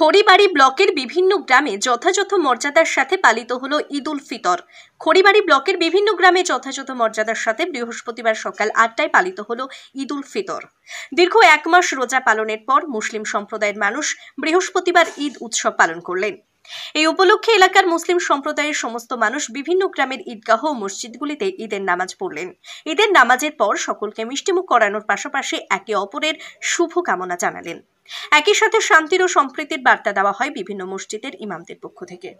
খড়িবাড়ি ব্লকের বিভিন্ন গ্রামে যথাযথ মর্যাদার সাথে পালিত হলো ঈদ উল ফিতর। খড়িবাড়ি ব্লকের বিভিন্ন গ্রামে যথাযথ মর্যাদার সাথে বৃহস্পতিবার সকাল 8টায় পালিত হলো ঈদ উল ফিতর। দীর্ঘ এক মাস রোজা পালনের পর মুসলিম সম্প্রদায়ের মানুষ বৃহস্পতিবার ঈদ উৎসব পালন করলেন। এই উপলক্ষে এলাকার মুসলিম সম্প্রদায়ের সমস্ত মানুষ বিভিন্ন গ্রামের ঈদগাহ ও মসজিদগুলিতে ঈদের নামাজ পড়লেন। ঈদের নামাজের পর সকলকে মিষ্টিমুখ করানোর পাশাপাশি একে অপরের শুভ কামনা জানালেন। একই সাথে শান্তির ও সম্প্রীতির বার্তা দেওয়া হয় বিভিন্ন মসজিদের ইমামদের পক্ষ থেকে।